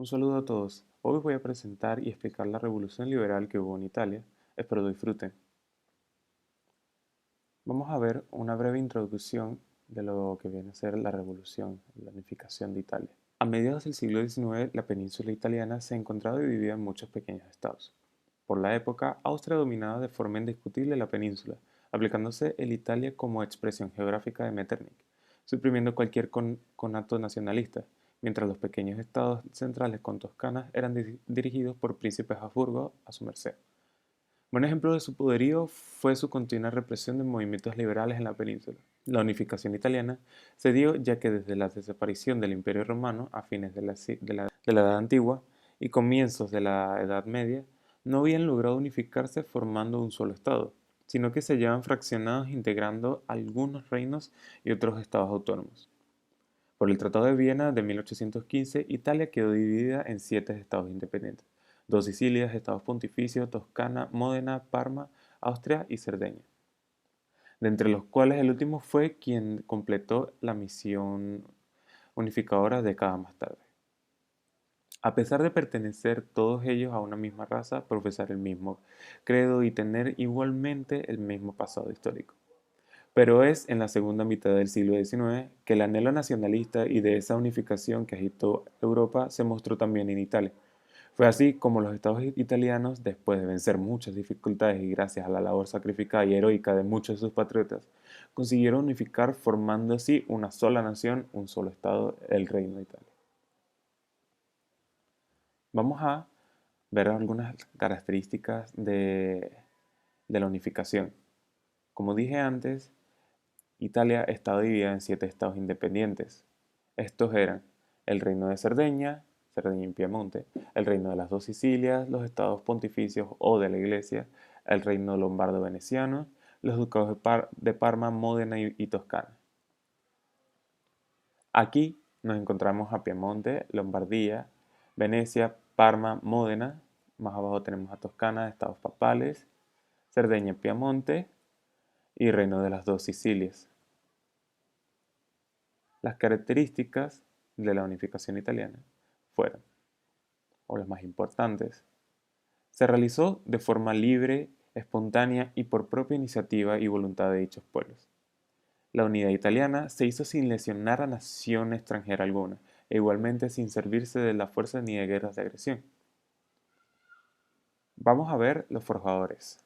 Un saludo a todos. Hoy voy a presentar y explicar la revolución liberal que hubo en Italia. Espero disfruten. Vamos a ver una breve introducción de lo que viene a ser la revolución, la unificación de Italia. A mediados del siglo XIX, la península italiana se encontraba dividida en muchos pequeños estados. Por la época, Austria dominaba de forma indiscutible la península, aplicándose el Italia como expresión geográfica de Metternich, suprimiendo cualquier conato nacionalista, mientras los pequeños estados centrales con Toscana eran dirigidos por príncipes Habsburgo a su merced. Buen ejemplo de su poderío fue su continua represión de movimientos liberales en la península. La unificación italiana se dio ya que desde la desaparición del Imperio Romano a fines de la Edad Antigua y comienzos de la Edad Media, no habían logrado unificarse formando un solo Estado, sino que se hallaban fraccionados integrando algunos reinos y otros estados autónomos. Por el Tratado de Viena de 1815, Italia quedó dividida en 7 estados independientes: dos Sicilias, estados pontificios, Toscana, Módena, Parma, Austria y Cerdeña, de entre los cuales el último fue quien completó la misión unificadora décadas más tarde. A pesar de pertenecer todos ellos a una misma raza, profesar el mismo credo y tener igualmente el mismo pasado histórico. Pero es en la segunda mitad del siglo XIX que el anhelo nacionalista y de esa unificación que agitó Europa se mostró también en Italia. Fue así como los estados italianos, después de vencer muchas dificultades y gracias a la labor sacrificada y heroica de muchos de sus patriotas, consiguieron unificar formando así una sola nación, un solo estado, el Reino de Italia. Vamos a ver algunas características de la unificación. Como dije antes, Italia estaba dividida en 7 estados independientes. Estos eran el Reino de Cerdeña, Cerdeña y Piamonte, el Reino de las dos Sicilias, los estados pontificios o de la Iglesia, el Reino lombardo-veneciano, los ducados de Parma, Módena y Toscana. Aquí nos encontramos a Piamonte, Lombardía, Venecia, Parma, Módena. Más abajo tenemos a Toscana, estados papales, Cerdeña, Piamonte y Reino de las dos Sicilias. Las características de la unificación italiana fueron, o las más importantes: se realizó de forma libre, espontánea y por propia iniciativa y voluntad de dichos pueblos. La unidad italiana se hizo sin lesionar a nación extranjera alguna, e igualmente sin servirse de la fuerza ni de guerras de agresión. Vamos a ver los forjadores.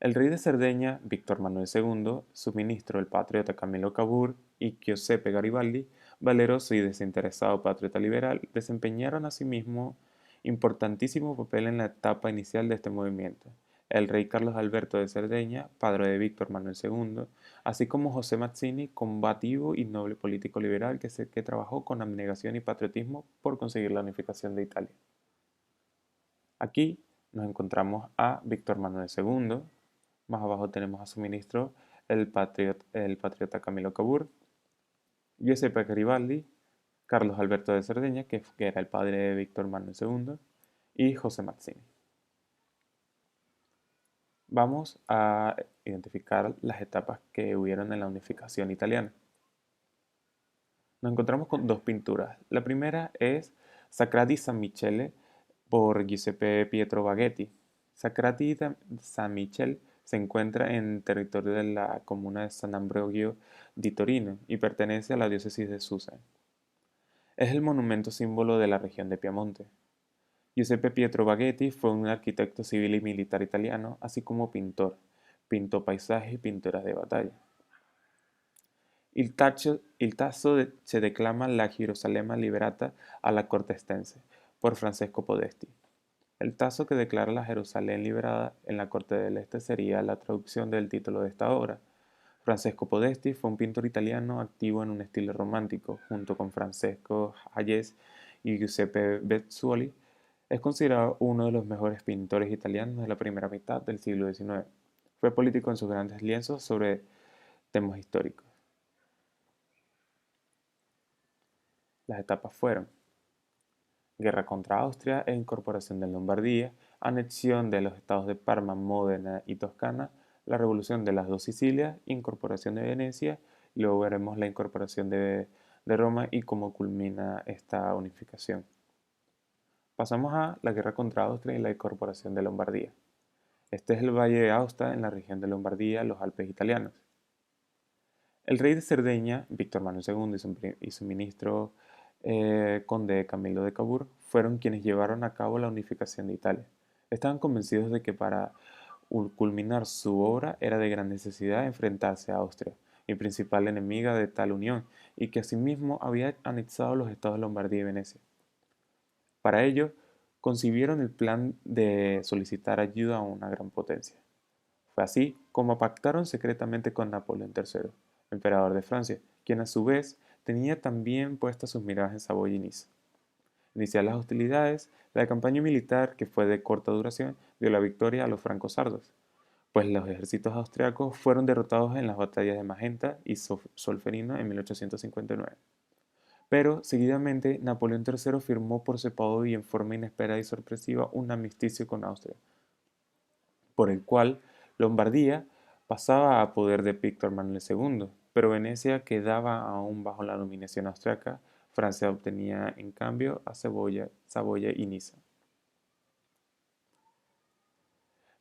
El rey de Cerdeña, Víctor Manuel II, su ministro, el patriota Camillo Cavour, y Giuseppe Garibaldi, valeroso y desinteresado patriota liberal, desempeñaron asimismo importantísimo papel en la etapa inicial de este movimiento. El rey Carlos Alberto de Cerdeña, padre de Víctor Manuel II, así como José Mazzini, combativo y noble político liberal que trabajó con abnegación y patriotismo por conseguir la unificación de Italia. Aquí nos encontramos a Víctor Manuel II. Más abajo tenemos a su ministro, el patriota Camilo Cavour, Giuseppe Garibaldi, Carlos Alberto de Cerdeña, que era el padre de Víctor Manuel II, y José Mazzini. Vamos a identificar las etapas que hubieron en la unificación italiana. Nos encontramos con dos pinturas. La primera es Sacrati San Michele por Giuseppe Pietro Baghetti. Sacrati San Michele se encuentra en territorio de la comuna de San Ambrogio di Torino y pertenece a la diócesis de Susa. Es el monumento símbolo de la región de Piamonte. Giuseppe Pietro Baghetti fue un arquitecto civil y militar italiano, así como pintor. Pintó paisajes y pinturas de batalla. Se declama la Gerusalemme liberata alla corte estense, por Francesco Podesti. El tazo que declara la Jerusalén liberada en la corte del Este sería la traducción del título de esta obra. Francesco Podesti fue un pintor italiano activo en un estilo romántico, junto con Francesco Hayez y Giuseppe Bezzuoli. Es considerado uno de los mejores pintores italianos de la primera mitad del siglo XIX. Fue político en sus grandes lienzos sobre temas históricos. Las etapas fueron: guerra contra Austria e incorporación de Lombardía, anexión de los estados de Parma, Módena y Toscana, la revolución de las dos Sicilias, incorporación de Venecia, y luego veremos la incorporación de de Roma y cómo culmina esta unificación. Pasamos a la guerra contra Austria y la incorporación de Lombardía. Este es el valle de Aosta en la región de Lombardía, los Alpes italianos. El rey de Cerdeña, Víctor Manuel II, y su ministro conde Camilo de Cavour fueron quienes llevaron a cabo la unificación de Italia. Estaban convencidos de que para culminar su obra era de gran necesidad enfrentarse a Austria, y principal enemiga de tal unión, y que asimismo había anexado los estados de Lombardía y Venecia. Para ello, concibieron el plan de solicitar ayuda a una gran potencia. Fue así como pactaron secretamente con Napoleón III, emperador de Francia, quien a su vez tenía también puestas sus miradas en Saboya y Niza. Iniciadas las hostilidades, la campaña militar, que fue de corta duración, dio la victoria a los francosardos, pues los ejércitos austriacos fueron derrotados en las batallas de Magenta y Solferino en 1859. Pero, seguidamente, Napoleón III firmó por separado y en forma inesperada y sorpresiva un armisticio con Austria, por el cual Lombardía pasaba a poder de Víctor Manuel II, pero Venecia quedaba aún bajo la dominación austriaca. Francia obtenía en cambio a Saboya y Niza.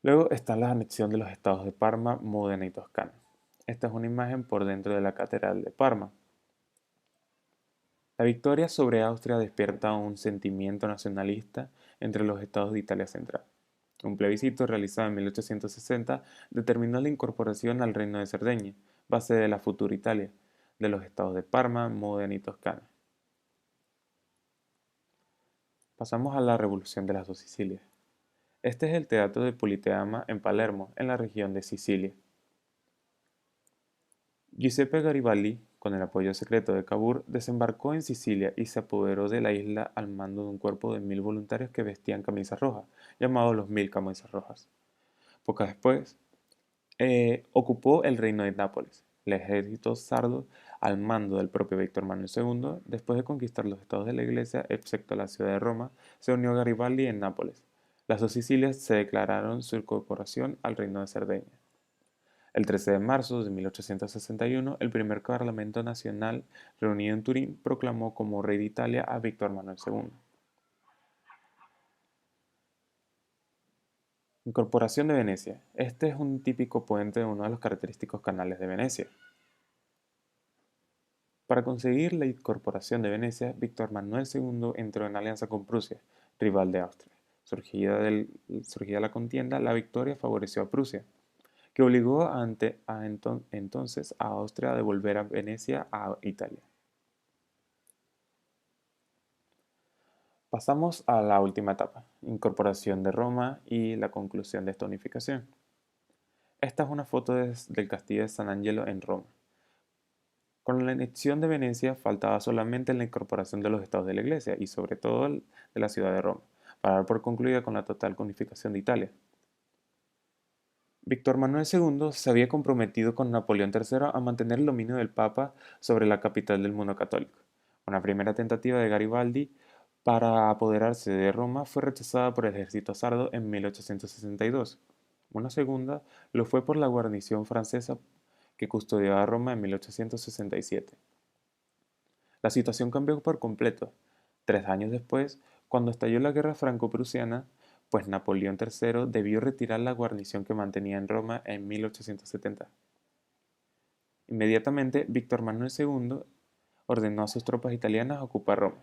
Luego está la anexión de los estados de Parma, Módena y Toscana. Esta es una imagen por dentro de la Catedral de Parma. La victoria sobre Austria despierta un sentimiento nacionalista entre los estados de Italia Central. Un plebiscito realizado en 1860 determinó la incorporación al Reino de Cerdeña, base de la futura Italia, de los estados de Parma, Módena y Toscana. Pasamos a la Revolución de las dos Sicilias. Este es el teatro de Politeama en Palermo, en la región de Sicilia. Giuseppe Garibaldi, con el apoyo secreto de Cavour, desembarcó en Sicilia y se apoderó de la isla al mando de un cuerpo de 1000 voluntarios que vestían camisas rojas, llamados los 1000 camisas rojas. Poco después, ocupó el reino de Nápoles. El ejército sardo, al mando del propio Víctor Manuel II, después de conquistar los estados de la Iglesia, excepto la ciudad de Roma, se unió a Garibaldi en Nápoles. Las dos Sicilias se declararon su incorporación al reino de Cerdeña. El 13 de marzo de 1861, el primer Parlamento Nacional, reunido en Turín, proclamó como rey de Italia a Víctor Manuel II. Incorporación de Venecia. Este es un típico puente de uno de los característicos canales de Venecia. Para conseguir la incorporación de Venecia, Víctor Manuel II entró en alianza con Prusia, rival de Austria. Surgida la contienda, la victoria favoreció a Prusia, que obligó entonces a Austria a devolver a Venecia a Italia. Pasamos a la última etapa, incorporación de Roma y la conclusión de esta unificación. Esta es una foto del castillo de San Angelo en Roma. Con la anexión de Venecia faltaba solamente la incorporación de los estados de la Iglesia y sobre todo de la ciudad de Roma, para dar por concluida con la total unificación de Italia. Víctor Manuel II se había comprometido con Napoleón III a mantener el dominio del Papa sobre la capital del mundo católico. Una primera tentativa de Garibaldi para apoderarse de Roma fue rechazada por el ejército sardo en 1862. Una segunda lo fue por la guarnición francesa que custodiaba Roma en 1867. La situación cambió por completo. 3 años después, cuando estalló la guerra franco-prusiana, pues Napoleón III debió retirar la guarnición que mantenía en Roma en 1870. Inmediatamente, Víctor Manuel II ordenó a sus tropas italianas ocupar Roma.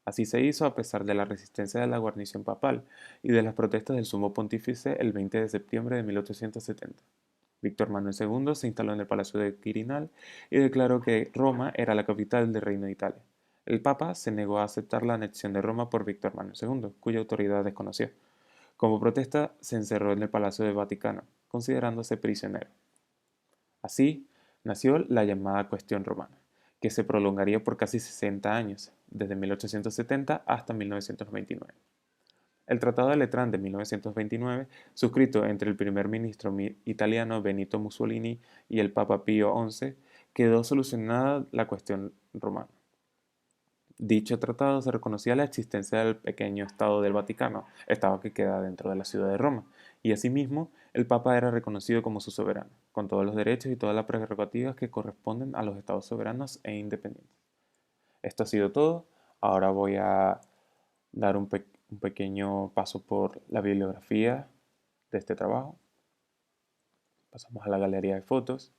Así se hizo a pesar de la resistencia de la guarnición papal y de las protestas del sumo pontífice el 20 de septiembre de 1870. Víctor Manuel II se instaló en el Palacio de Quirinal y declaró que Roma era la capital del Reino de Italia. El Papa se negó a aceptar la anexión de Roma por Víctor Manuel II, cuya autoridad desconoció. Como protesta, se encerró en el Palacio del Vaticano, considerándose prisionero. Así nació la llamada Cuestión Romana, que se prolongaría por casi 60 años, desde 1870 hasta 1929. El Tratado de Letrán de 1929, suscrito entre el primer ministro italiano Benito Mussolini y el Papa Pío XI, quedó solucionada la cuestión romana. Dicho tratado se reconocía la existencia del pequeño Estado del Vaticano, estado que queda dentro de la ciudad de Roma, y asimismo el Papa era reconocido como su soberano, con todos los derechos y todas las prerrogativas que corresponden a los estados soberanos e independientes. Esto ha sido todo. Ahora voy a dar un pequeño paso por la bibliografía de este trabajo. Pasamos a la galería de fotos.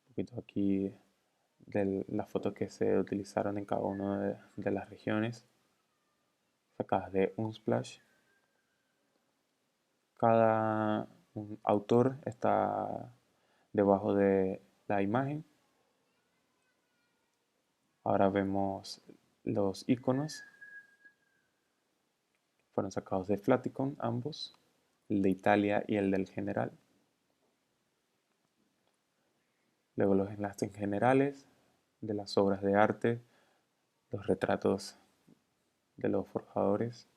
Un poquito aquí de las fotos que se utilizaron en cada una de las regiones, sacadas de Unsplash. Cada autor está debajo de la imagen. Ahora vemos los iconos. Fueron sacados de Flaticon ambos, el de Italia y el del general. Luego los enlaces generales de las obras de arte, los retratos de los forjadores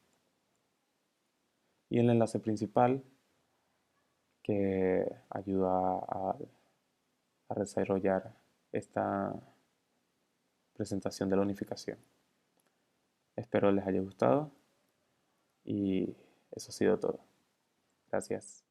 y el enlace principal que ayuda a desarrollar esta presentación de la unificación. Espero les haya gustado y eso ha sido todo. Gracias.